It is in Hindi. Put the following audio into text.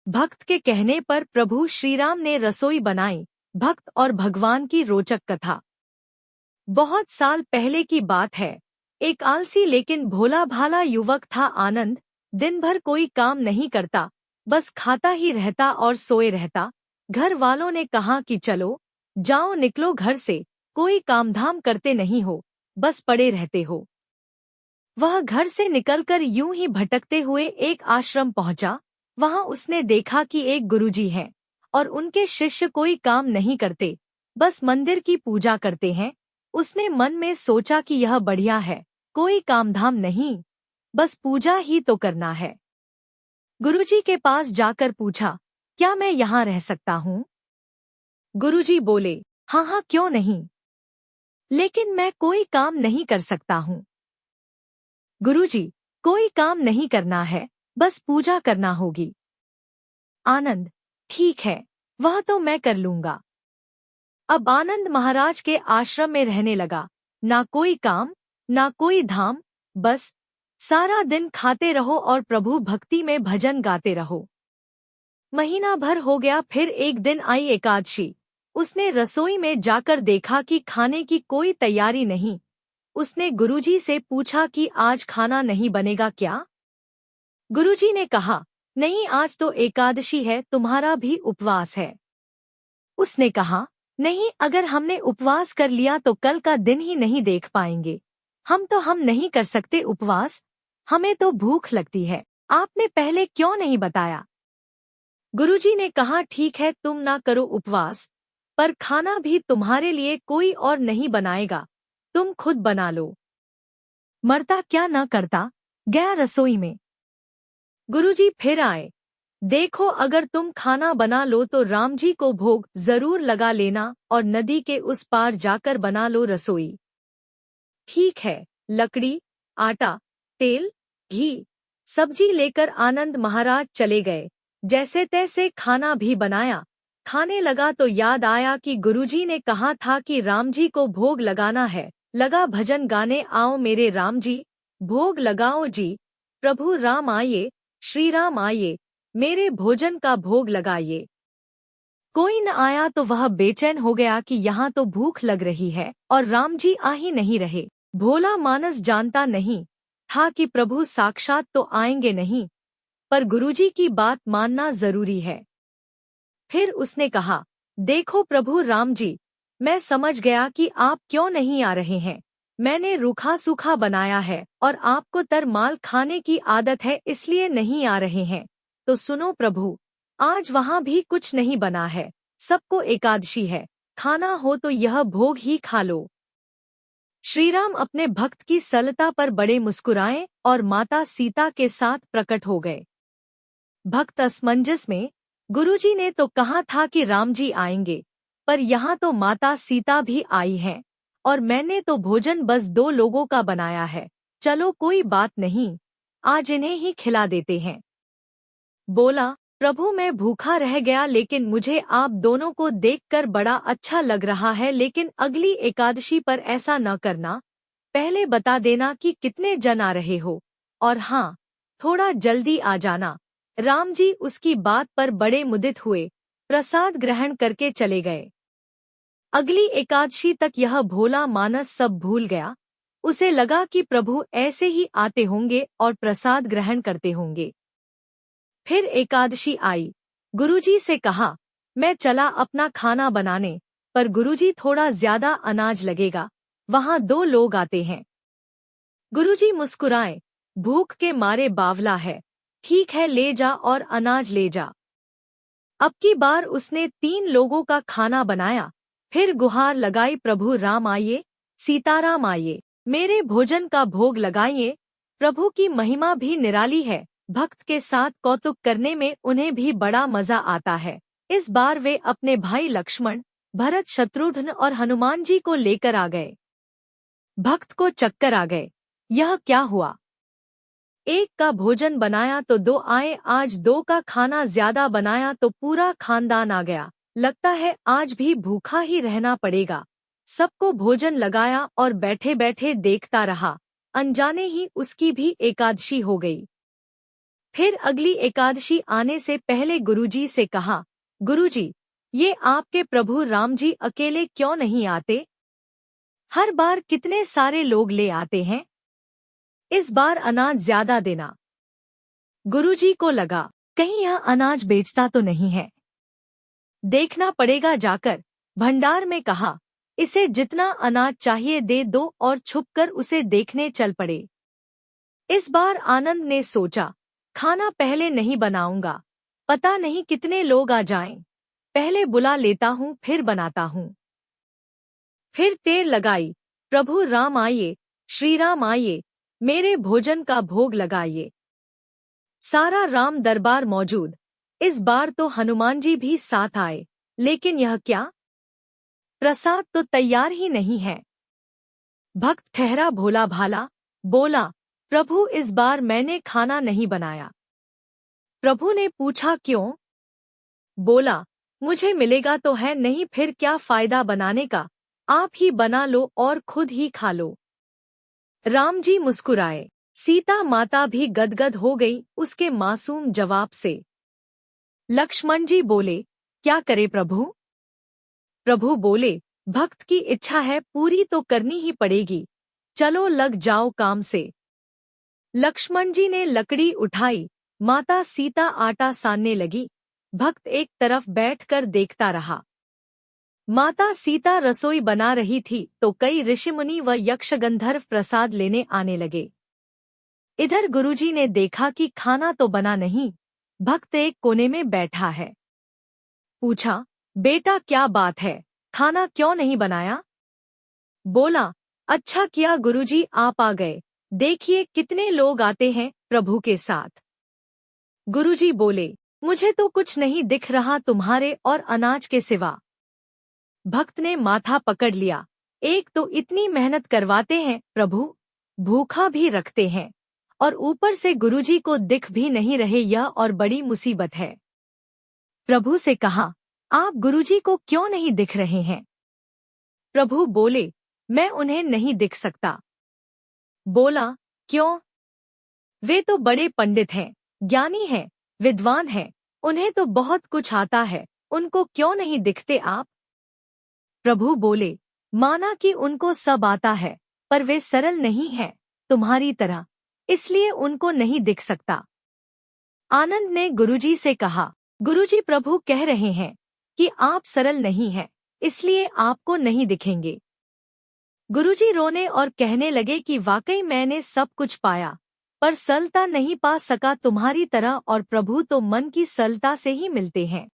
भक्त के कहने पर प्रभु श्रीराम ने रसोई बनाई। भक्त और भगवान की रोचक कथा। बहुत साल पहले की बात है। एक आलसी लेकिन भोला भाला युवक था आनंद। दिन भर कोई काम नहीं करता, बस खाता ही रहता और सोए रहता। घर वालों ने कहा कि चलो जाओ निकलो घर से, कोई कामधाम करते नहीं हो, बस पड़े रहते हो। वह घर से निकलकर यूं ही भटकते हुए एक आश्रम पहुंचा। वहां उसने देखा कि एक गुरुजी हैं और उनके शिष्य कोई काम नहीं करते, बस मंदिर की पूजा करते हैं। उसने मन में सोचा कि यह बढ़िया है, कोई कामधाम नहीं, बस पूजा ही तो करना है। गुरुजी के पास जाकर पूछा, क्या मैं यहाँ रह सकता हूँ? गुरुजी बोले, हाँ हाँ क्यों नहीं, लेकिन मैं कोई काम नहीं कर सकता हूँ। गुरुजी, कोई काम नहीं करना है, बस पूजा करना होगी। आनंद, ठीक है, वह तो मैं कर लूंगा। अब आनंद महाराज के आश्रम में रहने लगा। ना कोई काम, ना कोई धाम, बस सारा दिन खाते रहो और प्रभु भक्ति में भजन गाते रहो। महीना भर हो गया। फिर एक दिन आई एकादशी। उसने रसोई में जाकर देखा कि खाने की कोई तैयारी नहीं। उसने गुरुजी से पूछा कि आज खाना नहीं बनेगा क्या? गुरुजी ने कहा, नहीं, आज तो एकादशी है, तुम्हारा भी उपवास है। उसने कहा, नहीं, अगर हमने उपवास कर लिया तो कल का दिन ही नहीं देख पाएंगे। हम नहीं कर सकते उपवास, हमें तो भूख लगती है। आपने पहले क्यों नहीं बताया? गुरुजी ने कहा, ठीक है, तुम ना करो उपवास, पर खाना भी तुम्हारे लिए कोई और नहीं बनाएगा, तुम खुद बना लो। मरता क्या न करता, गया रसोई में। गुरुजी फिर आए। देखो, अगर तुम खाना बना लो तो राम जी को भोग जरूर लगा लेना और नदी के उस पार जाकर बना लो रसोई। ठीक है। लकड़ी, आटा, तेल, घी, सब्जी लेकर आनंद महाराज चले गए। जैसे तैसे खाना भी बनाया। खाने लगा तो याद आया कि गुरुजी ने कहा था कि राम जी को भोग लगाना है। लगा भजन गाने, आओ मेरे राम जी, भोग लगाओ जी, प्रभु राम आइए, श्री राम आइए, मेरे भोजन का भोग लगाइए। कोई न आया तो वह बेचैन हो गया कि यहाँ तो भूख लग रही है और राम जी आ ही नहीं रहे। भोला मानस जानता नहीं था कि प्रभु साक्षात तो आएंगे नहीं, पर गुरुजी की बात मानना जरूरी है। फिर उसने कहा, देखो प्रभु राम जी, मैं समझ गया कि आप क्यों नहीं आ रहे हैं। मैंने रूखा सूखा बनाया है और आपको तरमाल खाने की आदत है, इसलिए नहीं आ रहे हैं। तो सुनो प्रभु, आज वहाँ भी कुछ नहीं बना है, सबको एकादशी है, खाना हो तो यह भोग ही खा लो। श्रीराम अपने भक्त की सरलता पर बड़े मुस्कुराए और माता सीता के साथ प्रकट हो गए। भक्त असमंजस में, गुरुजी ने तो कहा था कि राम जी आएंगे, पर यहाँ तो माता सीता भी आई हैं और मैंने तो भोजन बस 2 लोगों का बनाया है। चलो कोई बात नहीं, आज इन्हें ही खिला देते हैं। बोला, प्रभु मैं भूखा रह गया, लेकिन मुझे आप दोनों को देखकर बड़ा अच्छा लग रहा है, लेकिन अगली एकादशी पर ऐसा न करना, पहले बता देना कि कितने जन आ रहे हो, और हाँ, थोड़ा जल्दी आ जाना। राम जी उसकी बात पर बड़े मुदित हुए, प्रसाद ग्रहण करके चले गए। अगली एकादशी तक यह भोला मानस सब भूल गया। उसे लगा कि प्रभु ऐसे ही आते होंगे और प्रसाद ग्रहण करते होंगे। फिर एकादशी आई। गुरुजी से कहा, मैं चला अपना खाना बनाने, पर गुरुजी थोड़ा ज्यादा अनाज लगेगा, वहाँ 2 लोग आते हैं। गुरुजी मुस्कुराए, भूख के मारे बावला है, ठीक है ले जा और अनाज ले जा। अब की बार उसने 3 लोगों का खाना बनाया। फिर गुहार लगाई, प्रभु राम आइए, सीताराम आइए, मेरे भोजन का भोग लगाइए। प्रभु की महिमा भी निराली है, भक्त के साथ कौतुक करने में उन्हें भी बड़ा मजा आता है। इस बार वे अपने भाई लक्ष्मण, भरत, शत्रुघ्न और हनुमान जी को लेकर आ गए। भक्त को चक्कर आ गए, यह क्या हुआ? एक का भोजन बनाया तो 2 आए, आज 2 का खाना ज्यादा बनाया तो पूरा खानदान आ गया। लगता है आज भी भूखा ही रहना पड़ेगा। सबको भोजन लगाया और बैठे बैठे देखता रहा, अनजाने ही उसकी भी एकादशी हो गई। फिर अगली एकादशी आने से पहले गुरुजी से कहा, गुरुजी, ये आपके प्रभु राम जी अकेले क्यों नहीं आते? हर बार कितने सारे लोग ले आते हैं। इस बार अनाज ज्यादा देना। गुरुजी को लगा, कहीं यह अनाज बेचता तो नहीं है। देखना पड़ेगा जाकर। भंडार में कहा, इसे जितना अनाज चाहिए दे दो और छुपकर उसे देखने चल पड़े। इस बार आनंद ने सोचा, खाना पहले नहीं बनाऊंगा, पता नहीं कितने लोग आ जाएं। पहले बुला लेता हूँ फिर बनाता हूँ। फिर देर लगाई, प्रभु राम आइए, श्री राम आइए, मेरे भोजन का भोग लगाइए। सारा राम दरबार मौजूद। इस बार तो हनुमान जी भी साथ आए, लेकिन यह क्या? प्रसाद तो तैयार ही नहीं है। भक्त ठहरा भोला भाला, बोला, प्रभु इस बार मैंने खाना नहीं बनाया। प्रभु ने पूछा क्यों? बोला, मुझे मिलेगा तो है नहीं, फिर क्या फायदा बनाने का, आप ही बना लो और खुद ही खा लो। राम जी मुस्कुराए। सीता माता भी गदगद हो गई उसके मासूम जवाब से। लक्ष्मण जी बोले, क्या करे प्रभु? प्रभु बोले, भक्त की इच्छा है पूरी तो करनी ही पड़ेगी, चलो लग जाओ काम से। लक्ष्मण जी ने लकड़ी उठाई, माता सीता आटा सानने लगी। भक्त एक तरफ बैठकर देखता रहा। माता सीता रसोई बना रही थी तो कई ऋषिमुनि व यक्षगंधर्व प्रसाद लेने आने लगे। इधर गुरुजी ने देखा कि खाना तो बना नहीं, भक्त एक कोने में बैठा है। पूछा, बेटा क्या बात है, खाना क्यों नहीं बनाया? बोला, अच्छा किया गुरुजी आप आ गए, देखिए कितने लोग आते हैं प्रभु के साथ। गुरुजी बोले, मुझे तो कुछ नहीं दिख रहा तुम्हारे और अनाज के सिवा। भक्त ने माथा पकड़ लिया, एक तो इतनी मेहनत करवाते हैं प्रभु, भूखा भी रखते हैं, और ऊपर से गुरुजी को दिख भी नहीं रहे, यह और बड़ी मुसीबत है। प्रभु से कहा, आप गुरुजी को क्यों नहीं दिख रहे हैं? प्रभु बोले, मैं उन्हें नहीं दिख सकता। बोला, क्यों? वे तो बड़े पंडित हैं, ज्ञानी हैं, विद्वान हैं, उन्हें तो बहुत कुछ आता है, उनको क्यों नहीं दिखते आप? प्रभु बोले, माना कि उनको सब आता है, पर वे सरल नहीं हैं तुम्हारी तरह, इसलिए उनको नहीं दिख सकता। आनंद ने गुरुजी से कहा, गुरुजी प्रभु कह रहे हैं कि आप सरल नहीं हैं, इसलिए आपको नहीं दिखेंगे। गुरुजी रोने और कहने लगे कि वाकई मैंने सब कुछ पाया, पर सरलता नहीं पा सका तुम्हारी तरह, और प्रभु तो मन की सरलता से ही मिलते हैं।